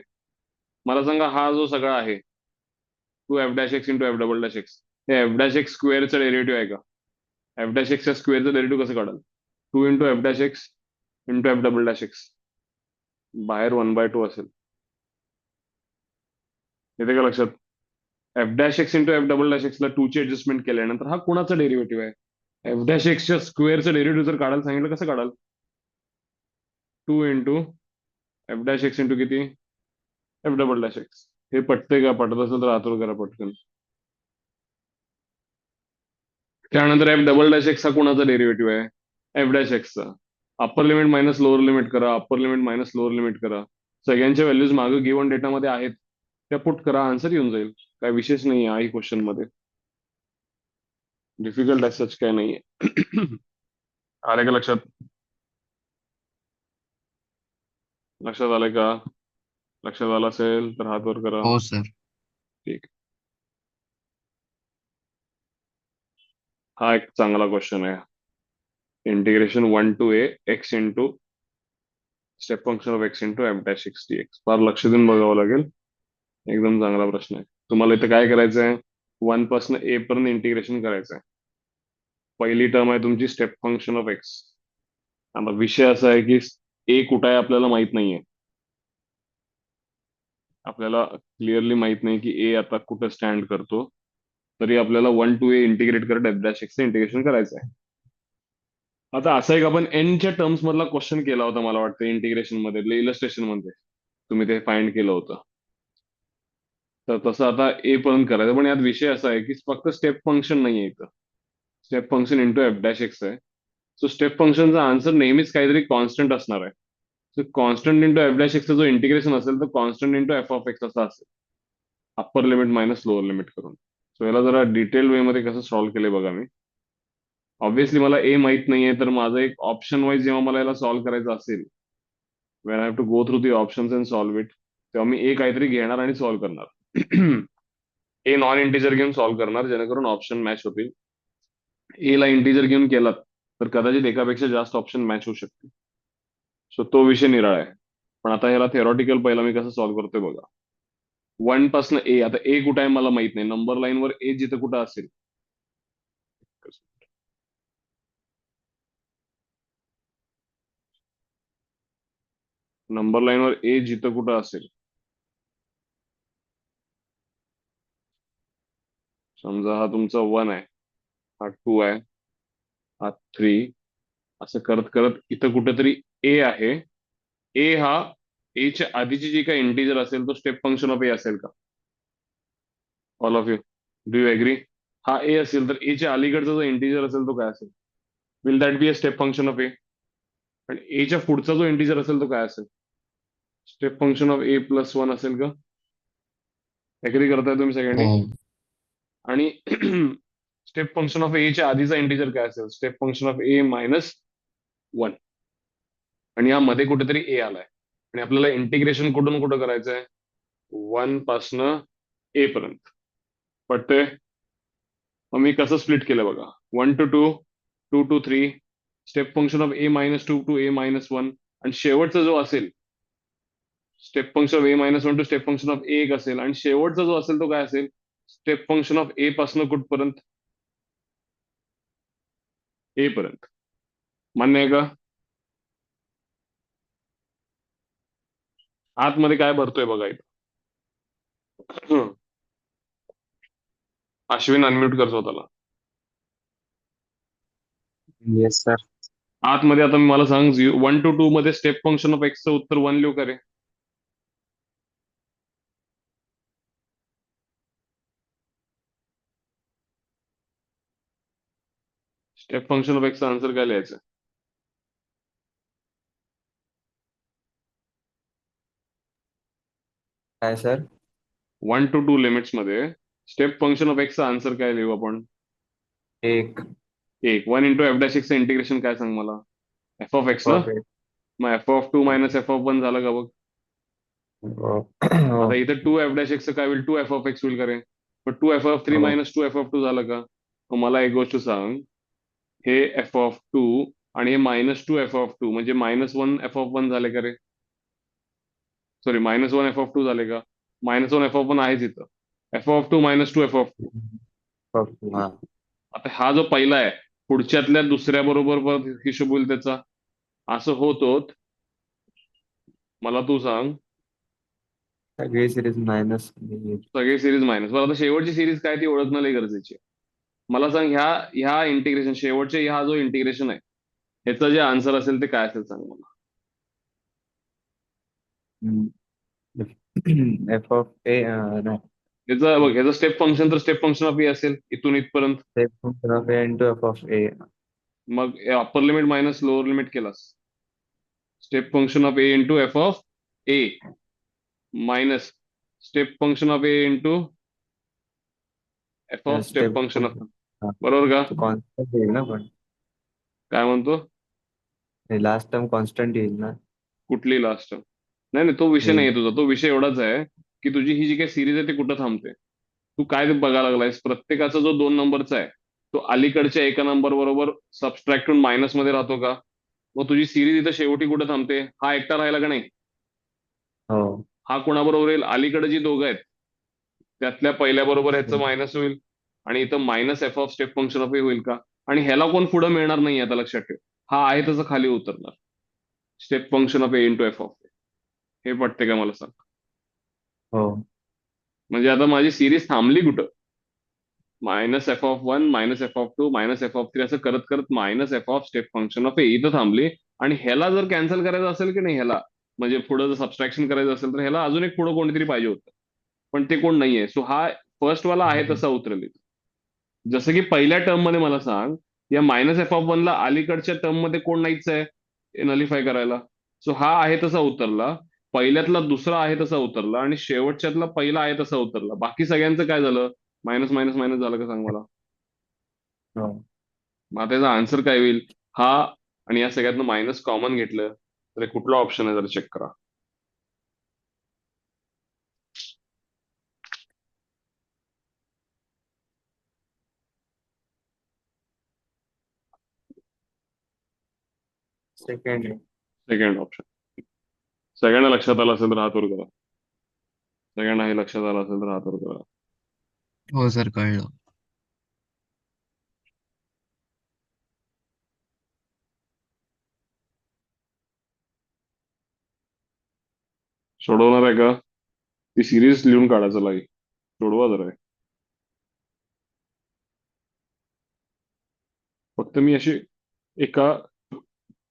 मला सांगा हा जो सगळा आहे two f dash x into f double dash x, हे एफ डॅश एक्स स्क्वेअरचं डेरिव्हेटिव्ह आहे का? एफ डॅश एक्सच्या स्क्वेअरचं डेरिव्हेटिव्ह कसं काढाल? Two into f dash x into f double dash x, बाहेर 1/2 असेल. येते का लक्षात? F dash x into f double dash एक्सला टू ची ऍडजस्टमेंट केल्यानंतर हा कोणाचा डेरिव्हेटिव्ह आहे? एफ डॅश एक्सच्या स्क्वेअरचं डेरिव्हेटिव्ह जर काढायला सांगितलं कसं काढाल? Two into f dash x into किती? F double dash x. हे पटतंय का? पटत असेल तर हातवर करा पटकन. त्यानंतर एफ डबल डॅश एक्स हा कोणाचा डेरिव्हेटिव्ह आहे? एफ डॅश एक्सचा. Upper limit minus lower limit करा, upper limit minus lower limit करा. सगळ्यांच्या व्हॅल्यूज मागे गिव्हन डेटामध्ये आहेत, त्या पुट करा, आन्सर येऊन जाईल. काय विशेष नाही आहे क्वेश्चन मध्ये, डिफिकल्ट सच काय नाहीये. आले का लक्षात? लक्षात आलंय का? लक्षात आलं असेल तर हात वर करा. हो सर. ठीक. हा एक चांगला क्वेश्चन आहे. Integration 1 to a x into step function of x into f dash x D x. फार लक्ष देऊन बघावं लागेल. एकदम चांगला प्रश्न आहे. तुम्हाला इथं काय करायचं आहे? 1 पासून a पर्यंत इंटिग्रेशन करायचं आहे. पहिली टर्म आहे तुमची स्टेप फंक्शन ऑफ एक्स. आता विषय असा आहे की a कुठं आहे आपल्याला माहित नाहीये. आपल्याला क्लिअरली माहित नाही की a आता कुठं स्टँड करतो. तरी आपल्याला 1 to a इंटिग्रेट करत एफ डॅश एक्सचं इंटिग्रेशन करायचं आहे. आता असं एक आपण n च्या टर्म्स मधला क्वेश्चन केला होता मला वाटतं इंटिग्रेशन मध्ये, इलस्ट्रेशन मध्ये तुम्ही ते फाइंड केलं होतं. तर तसं आता ए पर्यंत करायचं. पण यात विषय असा आहे की फक्त स्टेप फंक्शन नाही आहे इथं, step function into f dash x आहे. सो स्टेप फंक्शनचा आन्सर नेहमीच काहीतरी कॉन्स्टंट असणार आहे. So constant into f dash एक्सचा जो इंटिग्रेशन असेल तर constant into f of x असा असेल, upper limit minus lower limit करून. सो याला जरा डिटेल वे मध्ये कसं सॉल्व्ह केलंय बघा मी. ऑब्व्हियसली मला ए माहित नाहीये, तर माझं एक ऑप्शन वाईज जेव्हा मला याला सॉल्व्ह करायचं असेल, when I have to go through the options and solve it, तेव्हा मी ए काहीतरी घेणार आणि सॉल्व्ह करणार. ए नॉन इंटिजर घेऊन सॉल्व्ह करणार जेणेकरून ऑप्शन मॅच होतील. ए ला इंटिजर घेऊन केलात तर कदाचित एकापेक्षा जास्त ऑप्शन मॅच होऊ शकतील. सो तो विषय निराळा आहे. पण आता ह्याला थेरॉटिकल पहिला मी कसं सॉल्व्ह करतोय बघा. 1 पासून ए, आता ए कुठं आहे मला माहित नाही. नंबर लाईनवर ए जिथं कुठं असेल, नंबर लाईनवर ए जिथं कुठं असेल, समजा हा तुमचा 1 आहे, हा 2 आहे, हा 3, असं करत करत इथं कुठेतरी ए आहे. ए हा ए च्या आधीची जी काही इंटिजर असेल तो स्टेप फंक्शन ऑफ ए असेल का? All of you, do you agree? हा ए असेल तर ए च्या अलीकडचा जो इंटिजर असेल तो काय असेल? Will that be a step function of a? आणि ए च्या पुढचा जो इंटिजर असेल तो काय असेल? Step function of A plus 1 असेल का? एग्री करताय तुम्ही सगळ्यांनी? हो. आणि स्टेप फंक्शन ऑफ ए च्या आधीचा इंटिजर काय असेल? Step function of a minus 1. आणि यामध्ये कुठेतरी ए आलाय आणि आपल्याला इंटिग्रेशन कुठून कुठं करायचं आहे? 1 पासनं ए पर्यंत. पटतंय? मग मी कसं स्प्लिट केलं बघा. 1 to 2, 2 to 3, step function of a minus 2 to a minus 1, आणि शेवटचा जो असेल step function of a minus 1 to step function of a एक असेल, आणि शेवटचा जो असेल तो काय असेल? स्टेप फंक्शन ऑफ ए पासनं कुठपर्यंत? ए पर्यंत. मान्य आहे का? आतमध्ये काय भरतोय बघा इथं. अश्विन अनम्यूट कर स्वतःला. Yes sir. आतमध्ये आता मला सांग 1 to 2 मध्ये स्टेप फंक्शन ऑफ एक्सचं उत्तर 1 लिहू का रे? स्टेप फंक्शन ऑफ एक्सचा आन्सर काय लिहायचं? काय सर? 1 to 2 लिमिट्स मध्ये स्टेप फंक्शन ऑफ एक्सचा आन्सर काय लिहू आपण? एक. 1 इंटू एफ डॅश एक्सचं इंटिग्रेशन काय सांग मला? एफ ऑफ एक्स ना? परफेक्ट. मग F of 2 minus f of 1 झालं का बघ? आता इथे टू एफ डॅश एक्स काय होईल, टू एफ ऑफ एक्स होईल का रे? पण टू एफ ऑफ थ्री हो. Minus two f of two झालं का? मग मला एक गोष्ट सांग, हे एफ ऑफ टू आणि हे minus two f of two म्हणजे minus one f of one झाले का रे? Sorry, minus one f of two झाले का? Minus one f of one आहेच इथं. F of two minus two f of two. हा. आता हा जो पहिला आहे, पुढच्यातल्या दुसऱ्या बरोबर परत हिशोब होईल त्याचा. असं होत होत, मला तू सांग, सगळी सिरीज मायनस. सगळे सिरीज मायनस. बरं, आता शेवटची सिरीज काय ती ओळखणं लई गरजेची आहे. मला सांग, ह्या ह्या इंटिग्रेशन, शेवटचे ह्या जो इंटिग्रेशन आहे, ह्याचं जे आन्सर असेल ते काय असेल सांग मला. एफ ऑफ ए नाही, ह्याचं बघ, ह्याचं स्टेप फंक्शन तर स्टेप फंक्शन ऑफ ए असेल इथून इथपर्यंत. Function of a into f of a. मग upper limit minus lower limit केलास, step function of a into f of a minus step function of a into f of step step function of. हा. बरोबर का? कॉन्स्टंट येईल ना, पण काय म्हणतो? लास्ट टर्म कॉन्स्टंट येईल ना. कुठली लास्ट? नाही नाही, तो विषय हे नाही तुझा. तो विषय एवढाच आहे की तुझी ही जी काही सिरीज आहे ती कुठं थांबते. तू काय ते बघायला लागलायस, प्रत्येकाचा जो दोन नंबरचा आहे तो अलीकडच्या एका नंबर बरोबर सबस्ट्रॅक्ट होऊन मायनस मध्ये राहतो का? मग तुझी सिरीज इथं शेवटी कुठं थांबते? हा एकटा राहिला का नाही? हो. हा कोणाबरोबर येईल? अलीकडे जी दोघं आहेत त्यातल्या पहिल्या बरोबर ह्याचं मायनस होईल आणि इथं minus f of step function of a होईल का? आणि ह्याला कोण पुढे मिळणार नाही आता लक्षात ठेव. हा आहे तसं खाली उतरणार, step function of a into f of a. हे पटते का मला सांग? हो. म्हणजे आता माझी सिरीज थांबली कुठं? Minus f of one minus f of two minus f of three असं करत करत minus f of step function of a इथं थांबली. आणि ह्याला जर कॅन्सल करायचं असेल की नाही, ह्याला म्हणजे पुढं जर सबस्ट्रॅक्शन करायचं असेल तर ह्याला अजून एक पुढं कोणीतरी पाहिजे होतं, पण ते कोण नाहीये. सो हा फर्स्ट वाला आहे तसा उतरेल इथं. जसं की पहिल्या टर्म मध्ये मला सांग, या मायनस एफ ऑफ वनला अलीकडच्या टर्म मध्ये कोण नाहीच आहे नलिफाय करायला. सो हा आहे तसा उतरला, पहिल्यातला दुसरा आहे तसा उतरला आणि शेवटच्यातला पहिला आहे तसा उतरला. बाकी सगळ्यांचं काय झालं? मायनस मायनस मायनस झालं का सांग मला? हो. मग आता त्याचा आन्सर काय होईल? हा आणि या सगळ्यातनं मायनस कॉमन घेतलं तर हे कुठला ऑप्शन आहे जरा चेक करा. सेकंड. Second option. सगळ्यांना लक्षात आलं असेल तर हात वर करा. सगळ्यांना हे लक्षात आलं असेल तर हात वर करा. हो सर, कळलं. सोडवणार आहे का? ती सिरीज लिहून काढायचं लागेल. सोडवा जरा हे. फक्त मी अशी एका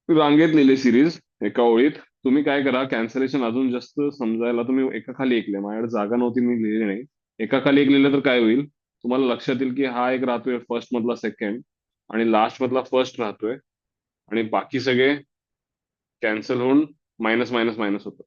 रांगेत लिहिली सिरीज, एका ओळीत. तुम्ही काय करा, कॅन्सलेशन अजून जास्त समजायला तुम्ही एका खाली एक लिहा. माझ्याकडे जागा नव्हती, मी लिहिली नाही. एका खाली एक लिहिलं तर काय होईल, तुम्हाला लक्षात येईल की हा एक राहतोय फर्स्ट मधला सेकंड आणि लास्ट मधला फर्स्ट राहतोय आणि बाकी सगळे कॅन्सल होऊन मायनस मायनस मायनस होतं.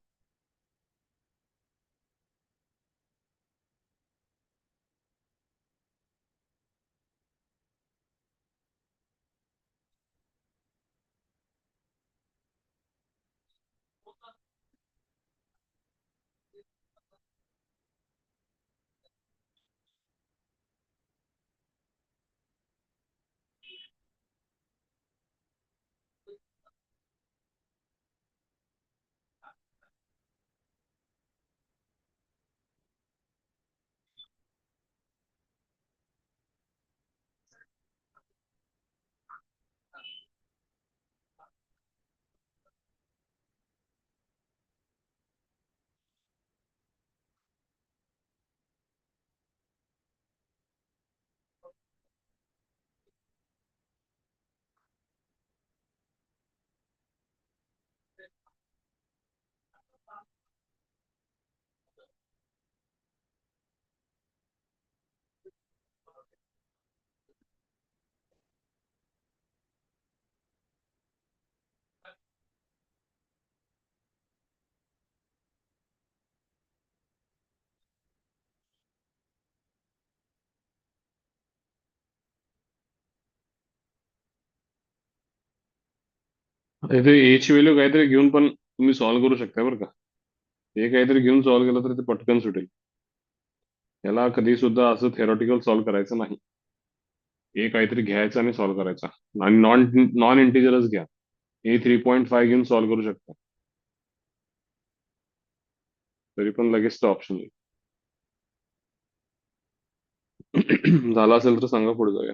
इथे एची व्हॅल्यू काहीतरी घेऊन पण तुम्ही सॉल्व्ह करू शकता बरं का. हे काहीतरी घेऊन सॉल्व्ह केलं तर ते पटकन सुटेल. याला कधी सुद्धा असं थेरॉटिकल सॉल्व्ह करायचं नाही. हे काहीतरी घ्यायचं आणि सॉल्व्ह करायचा. आणि नॉन नॉन इंटिजरच घ्या. हे 3.5 घेऊन सॉल्व्ह करू शकता, तरी पण लगेच तो ऑप्शन येईल. झाला असेल तर सांगा, पुढे जाऊया.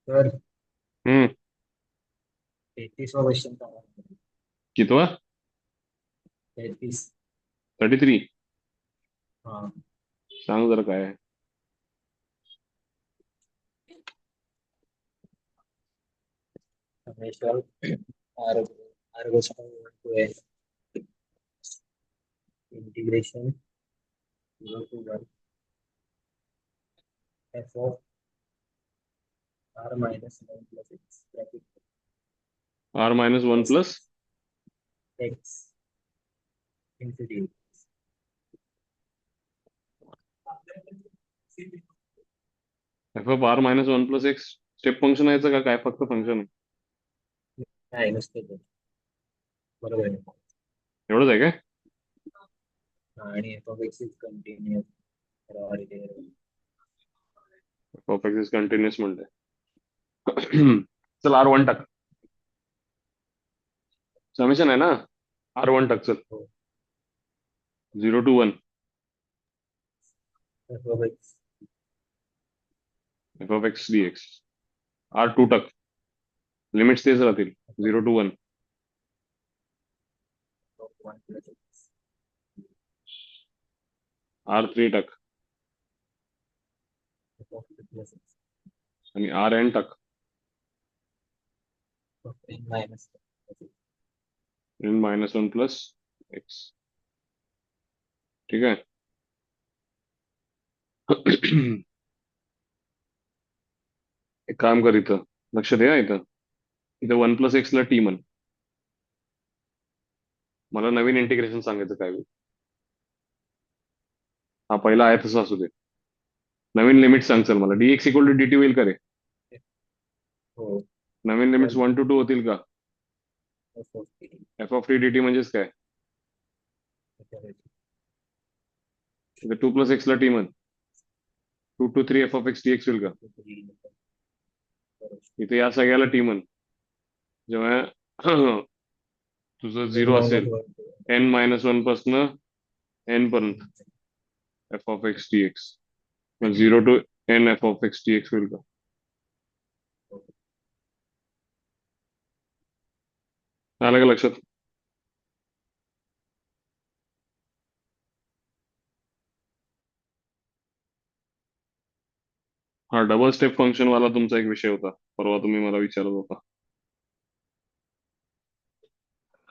तर हम्म 33वा क्वेश्चन सांगा. कितवा? 33. 33. हा. सांग जरा काय आहे. Summation R R goes from 1 to n integration 0 to 1 f of r minus 1 plus x bracket R minus 1 plus x into d. f of r minus 1 plus x step function यायचं का काय, फक्त फंक्शन आहे? नाही नसते ते. बरोबर आहे. एवढंच आहे काय? आणि f of x is continuous or it is f of x is continuous म्हणते. चल R1 टाक. समेशन आहे ना, R1 टाक चल. 0 to 1 f of x f of x dx. R2 टाक. लिमिट्स तेच राहतील, 0 to 1. of 1 plus x R3 टाक. f of 2 plus x आणि Rn टाक. of n minus 1 plus x. n minus 1 plus x. ठीक आहे. एक काम कर, इथं लक्ष दे. इथं इथं 1 plus x ला t म्हण. मला नवीन इंटिग्रेशन सांगायचं काय होईल. हा पहिला आहे तसं असू दे. नवीन लिमिट सांग चल मला. dx इक्वल टू dt होईल का रे? हो. नवीन लिमिट्स 1 to 2 होतील का? f of t f of t dt म्हणजेच काय? f of x इथं 2 plus x ला t म्हण. 2 to 3 f of x dx होईल का? to 3 बरोबर. इथे या सगळ्याला t म्हण. जेव्हा तुझं 0 असेल n minus 1 पासन n पर्यंत f of x dx. 0 to n f of x dx होईल का? आलं का लक्षात? हा डबल स्टेप फंक्शन वाला तुमचा एक विषय होता परवा, तुम्ही मला विचारत होता.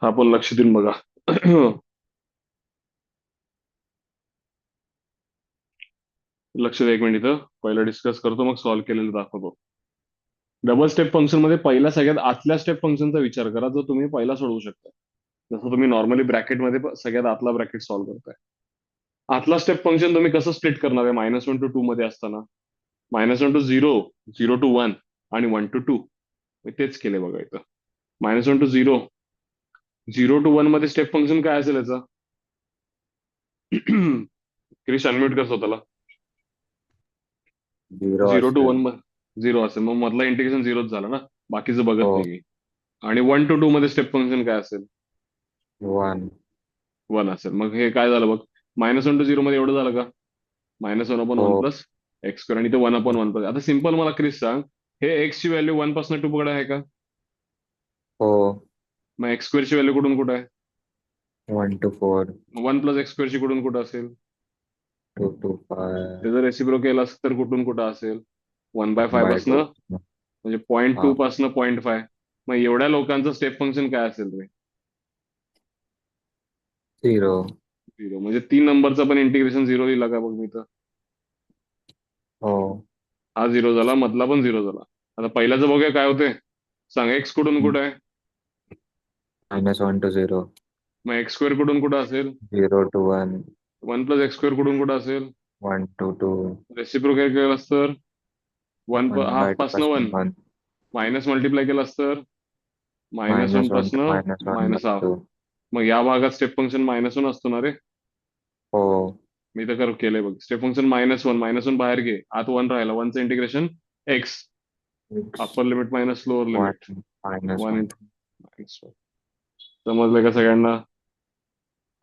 हा पण लक्ष देऊन बघा. लक्ष द्या एक मिनिट. इथं पहिलं डिस्कस करतो, मग सॉल्व्ह केलेलं दाखवतो. डबल स्टेप फंक्शन मध्ये पहिल्या सगळ्यात आतल्या स्टेप फंक्शनचा विचार करा, जो तुम्ही पहिला सोडवू शकता. जसं तुम्ही नॉर्मली ब्रॅकेटमध्ये सगळ्यात आतला ब्रॅकेट सॉल्व्ह करताय. आतला स्टेप फंक्शन तुम्ही कसं स्प्लिट करणार आहे? -1 to 2 मध्ये असताना -1 to 0, 0 to 1 आणि 1 to 2. मी तेच केले बघा इथं. -1 to 0, 0 to 1 मध्ये स्टेप फंक्शन काय असेल याचा? क्रिश अनम्यूट कर स्वतःला. 0 to 1 0 असेल, मग मधला इंटिग्रेशन 0च झालं ना, बाकीचं बघत हो. नाही मी. आणि 1 to 2 मध्ये स्टेप फंक्शन काय असेल? 1 1 असेल. मग हे काय झालं बघ, -1 to 0 मध्ये एवढं झालं का? -1/1 हो. प्लस एक्स स्क्वेअर, आणि इथे 1/1 प्लस. आता सिंपल मला क्रिस सांग, हे एक्स ची व्हॅल्यू 1 पासून 2 कडे आहे का? हो. मग एक्स स्क्वेअर ची व्हॅल्यू कुठून कुठे आहे? 1 to 4 1 प्लस एक्स स्क्वेअर ची कुठून कुठं असेल? 2 to 5 त्याचं रेसिप्रोकेल असतं तर कुठून कुठं असेल? 1/5 by 2 पासनं, म्हणजे 0.2 पासनं 0.5. मग एवढ्या लोकांचं स्टेप फंक्शन काय असेल रे? 0 0. म्हणजे 3 नंबरचा पण इंटिग्रेशन 0 लिहिला का बघ मी तर. हो. हा 0 झाला, मधला पण 0 झाला. आता पहिल्याचं बघूया काय होते. सांग, एक्स कुठून कुठं आहे? -1 to 0 मग एक्स स्क्वेअर कुठून कुठं असेल? 0 to 1 1 प्लस एक्स स्क्वेअर कुठून कुठं असेल? 1 to 2 रेसिप्रोकेल केलं तर 1 1 हाफ by 2 पासनं 1, 1 मायनस मल्टिप्लाय केलास तर -1 -1 पासन to -1 by -1/2. 2. मग या भागात स्टेप फंक्शन -1 असतो ना रे. हो. मी तर केलंय बघ. स्टेप फंक्शन -1 बाहेर घे, आत 1 राहिला. 1चं integration x, upper limit minus lower 1 limit -1. 1 समजलं का सगळ्यांना?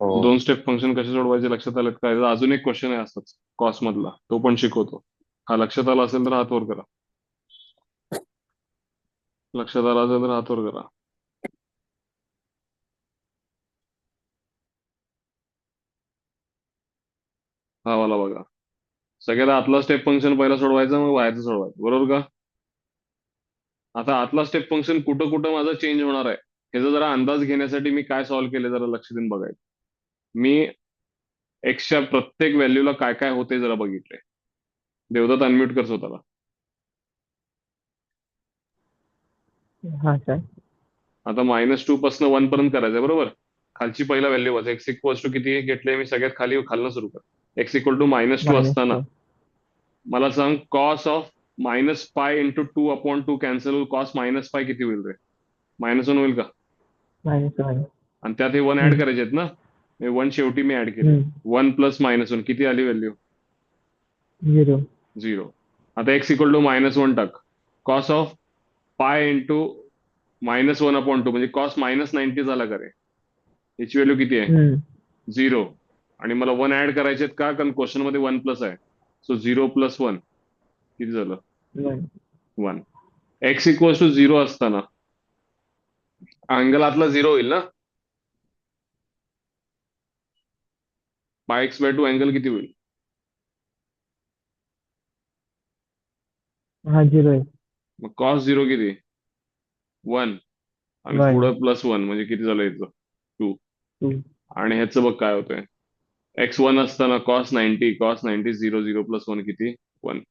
हो. 2 स्टेप फंक्शन कसे सोडवायचे लक्षात आलेत का? याचा अजून एक क्वेश्चन आहे असाच कॉस मधला, तो पण शिकवतो. हा लक्षात आला असेल तर हात वर करा. लक्षात आला असेल तर हात वर करा. हा वाला बघा. सगळ्यात आतला स्टेप फंक्शन पहिला सोडवायचा, मग बाहेरचं सोडवायचं, बरोबर का? आता आतला स्टेप फंक्शन कुठं कुठं माझा चेंज होणार आहे ह्याचा जरा अंदाज घेण्यासाठी मी काय सॉल्व्ह केले जरा लक्ष देऊन बघायचं. मी एक्सच्या प्रत्येक व्हॅल्यूला काय काय होते जरा बघितले. देवदत्त अनम्यूट कर स्वतःला. हा सर. आता -2 पासून 1 पर्यंत करायचं आहे, बरोबर? खालची पहिला व्हॅल्यू वाच. एक्स इक्वल्स टू किती घेतले मी? सगळ्यात खालनं सुरू कर. एक्स इक्वल टू -2 असताना -2. मला सांग cos of -pi into 2/2 cancel होईल. कॉस -पाय किती होईल रे? -1 होईल का? -1. आणि त्यात हे 1 ऍड करायचे आहेत ना. 1 शेवटी मी ऍड केले. 1 प्लस -1 किती आली व्हॅल्यू? 0. 0. आता एक्स इक्वल टू -1 टाक. कॉस ऑफ पाय इंटू -1/2 म्हणजे कॉस -90 झाला का रे? याची व्हॅल्यू किती आहे? 0. आणि मला 1 ऍड करायचे आहेत का? कारण क्वेश्चन मध्ये 1 प्लस आहे. सो 0 प्लस 1 किती झालं? 1. 1. एक्स इक्वल्स टू 0 असताना अँगल आतला 0 होईल ना. पाय x/2 अँगल किती होईल? हा 0 आहे. मग कॉस 0 किती? 1. आणि 1. पुढं +1 म्हणजे किती झालं याचं? 2. 2. आणि ह्याचं बघ काय होतंय. x1 असताना cos 90 0 0 प्लस 1 किती? 1.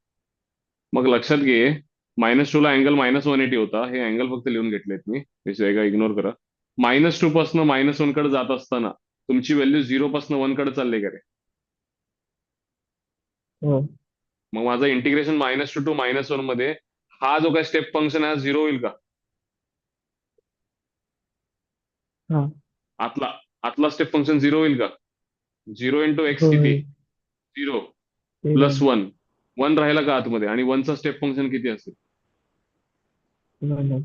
मग लक्षात घे -2 ला अँगल -180 होता. हे अँगल फक्त लिहून घेतलेत मी, हे इग्नोर करा. -2 पासून -1 कडे जात असताना तुमची व्हॅल्यू 0 पासून 1 कडे चालली का रे? हो. मग माझं इंटिग्रेशन -2 टू -1 मध्ये हा जो काही स्टेप फंक्शन आहे 0 होईल का? हा. आतला आतला स्टेप फंक्शन 0 होईल का? 0 इंटू एक्स किती? होय. 0 0. प्लस 1. 1 राहिला का आतमध्ये? आणि 1चा स्टेप फंक्शन किती असेल? 1.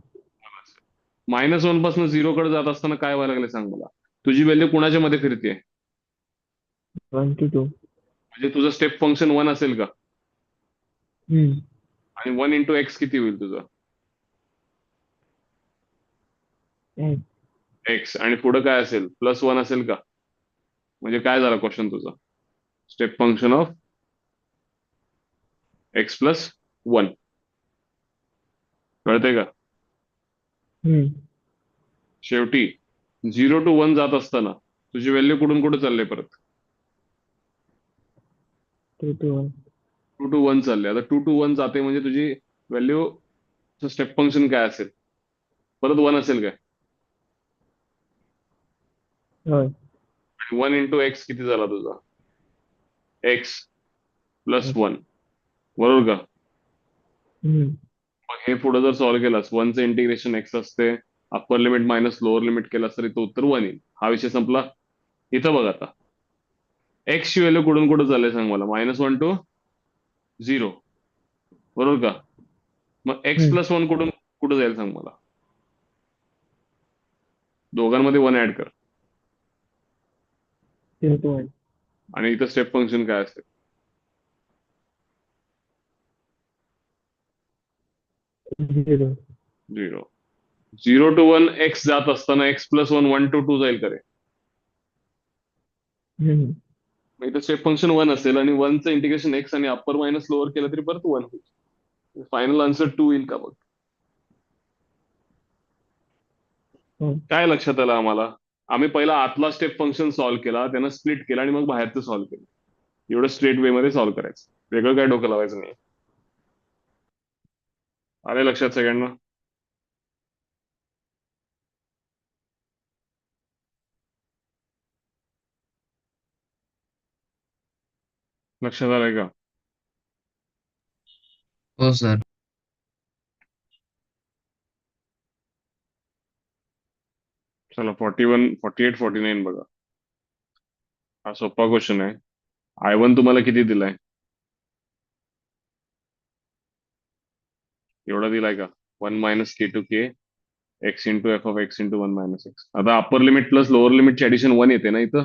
-1 पासून 0 कडे जात असताना काय व्हायला लागले सांग मला? तुझी व्हॅल्यू कुणाच्या मध्ये फिरते? 1 to 2. म्हणजे तुझं स्टेप फंक्शन 1 असेल का? हम्म. आणि 1 इंटू एक्स किती होईल तुझं? एक. एक्स. आणि पुढे काय असेल? +1 असेल का? म्हणजे काय झाला क्वेश्चन तुझा? Step function of x+1. कळतंय का? शेवटी 0 to 1 जात असताना तुझी व्हॅल्यू कुठून कुठे चालले परत? 2 to 1. 2 to 1 चालले. आता 2 to 1 जाते म्हणजे तुझी व्हॅल्यू स्टेप फंक्शन काय असेल? परत 1 असेल काय? होय. आणि 1 इंटू एक्स किती झाला तुझा? x+1. बरोबर का? हम्म. मग हे पुढे जर सॉल्व्ह केलास 1चं इंटिग्रेशन एक्स असते, upper limit minus lower limit केलास तरी तो उत्तर 1 येईल. हा विषय संपला. इथं बघ आता एक्स ची व्हॅल्यू कुठून कुठे चालले सांग मला? -1 टू 0, बरोबर का? मग x+1 कुठून कुठे जाईल सांग मला? दोघांमध्ये 1 ऍड कर. 0 to 1. आणि इथं स्टेप फंक्शन काय असेल? 0. 0. 0 to 1 एक्स जात असताना x+1 1 to 2 जाईल का रे? हम्म. मग इथं स्टेप फंक्शन 1 असेल आणि 1चं इंटिग्रेशन एक्स आणि अप्पर मायनस लोअर केलं तरी परत 1 होईल. फायनल आन्सर 2 येईल का बघ. हो. काय लक्षात आलं आम्हाला? आम्ही पहिला आतला स्टेप फंक्शन सॉल्व्ह केला, त्यानं स्प्लिट केला आणि मग बाहेरचं सॉल्व्ह केलं. एवढं स्ट्रेट वे मध्ये सॉल्व्ह करायचं, वेगळं काय डोकं लावायचं नाही. आले लक्षात सगळ्यांना? लक्षात आलंय का? हो सर. चला 48 49 बघा. हा सोपा क्वेश्चन आहे. I1 तुम्हाला किती दिलाय? एवढा दिलाय का? 1 - K2K x into f of x into 1 - x. आता अप्पर लिमिट प्लस लोअर लिमिटची ऍडिशन 1 येते ना इथं.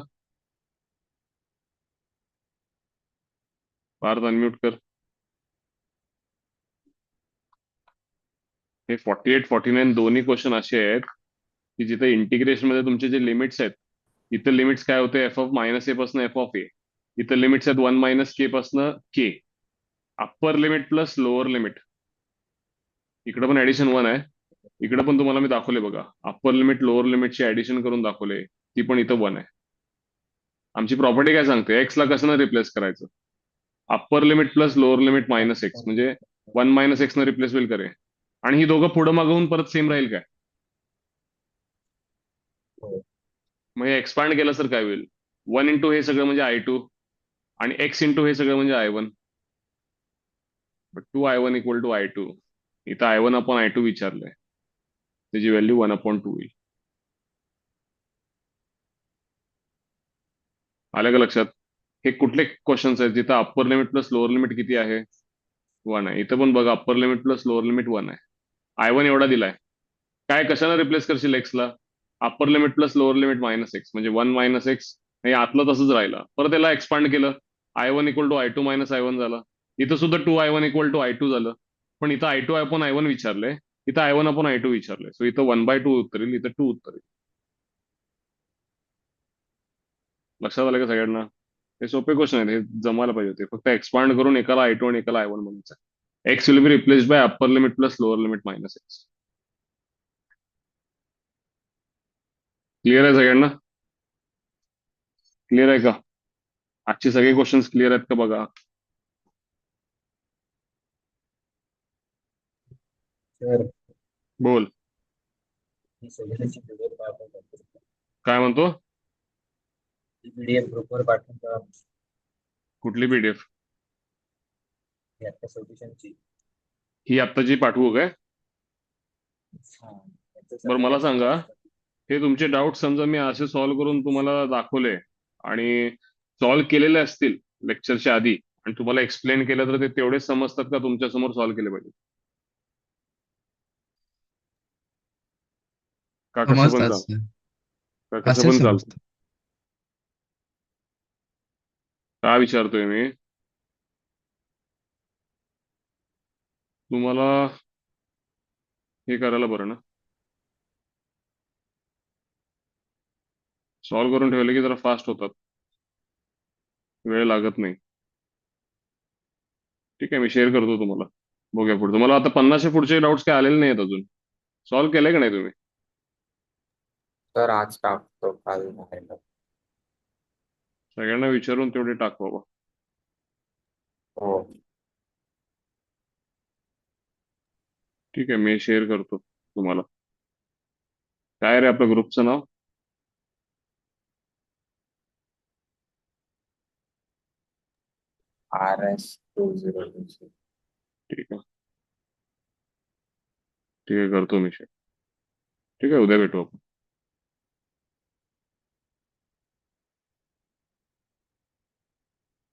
पार्थ अनम्यूट कर. हे 48 49 दोन्ही क्वेश्चन असे आहेत की जिथे इंटिग्रेशन मध्ये तुमचे जे लिमिट्स आहेत, इथं लिमिट्स काय होते? एफ ऑफ -A पासून एफ ऑफ ए. इथं लिमिट्स आहेत 1 - K पासून k. Upper limit plus lower limit. इकडे पण ऍडिशन 1 आहे. इकडे पण तुम्हाला मी दाखवले बघा, अप्पर लिमिट लोअर लिमिटची ऍडिशन करून दाखवले, ती पण इथं 1 आहे. आमची प्रॉपर्टी काय सांगते? एक्स ला कसं रिप्लेस करायचं? Upper limit plus lower limit -X म्हणजे 1 - X न रिप्लेस होईल करे. आणि ही दोघं पुढं मागवून परत सेम राहील काय? हो. मग हे एक्सपांड केलं तर काय होईल? 1 इंटू हे सगळं म्हणजे I2 आणि x इंटू हे सगळं म्हणजे I1. 2I1 equal to I2. इथं I1 अपॉन I2 विचारलंय, त्याची व्हॅल्यू 1/2 होईल. आलं का लक्षात? हे कुठले क्वेश्चन्स आहेत जिथं upper limit plus lower limit किती आहे? 1 आहे. इथं पण बघा, upper limit plus lower limit 1 आहे. I1 एवढा दिलाय. काय कशाला रिप्लेस करशील x ला? Upper limit plus lower limit -X म्हणजे 1 - X. हे आतलं तसंच राहिलं. परत त्याला एक्सपांड केलं, I1 equal to I2 - I1 झालं. इथं सुद्धा 2I1 इक्वल टू I2 झालं. पण इथं I2 अपॉन I1 विचारलंय, इथं I1 अपॉन I2 विचारलंय. सो इथं 1/2 उत्तर येईल, इथं 2 उत्तर येईल. लक्षात आलं का सगळ्यांना? हे सोपे क्वेश्चन आहेत, हे जमायला पाहिजे होते. फक्त एक्सपांड करून एकाला I2 आणि एकाला I1 म्हणायचं. X will be replaced by upper limit plus lower limit -X. Clear आहे सगळ्यांना? क्लिअर आहे का? आजचे सगळे क्वेश्चन्स क्लिअर आहेत का बघा. सर बोल. ही सगळ्यांची PDF पाठवतो. काय म्हणतो? PDF ग्रुपवर पाठवतो. कुठली PDF? आता सोल्युशनची. ही आत्ताची पाठवू काय? बरं मला सांगा, हे तुमचे डाऊट समजा मी असे सॉल्व्ह करून तुम्हाला दाखवले आणि सॉल्व्ह केलेले असतील लेक्चरच्या आधी आणि तुम्हाला एक्सप्लेन केलं, तर ते तेवढेच समजतात का तुमच्या समोर सॉल्व्ह केले पाहिजे? का कसं पण समजतात चालतं? सर. का कसं असे पण चालतं? समजतात. का विचारतोय मी तुम्हाला? हे करायला बरं ना, सॉल्व्ह करून ठेवले की जरा फास्ट होतात, वेळ लागत नाही. ठीक आहे, मी शेअर करतो तुम्हाला. बघूया पुढे. तुम्हाला आता 50 पुढचे डाऊट्स काय आलेले नाहीत अजून? सॉल्व्ह केले का नाही तुम्ही? सर आज टाकतो, काल नाही. सगळ्यांना विचारून तेवढे टाक बाबा. हो. ठीक आहे, मी शेअर करतो तुम्हाला. काय रे आपल्या ग्रुपचं नाव? RS2026. ठीक आहे, ठीक आहे, करतो मी शेअर. ठीक आहे, उद्या भेटू आपण.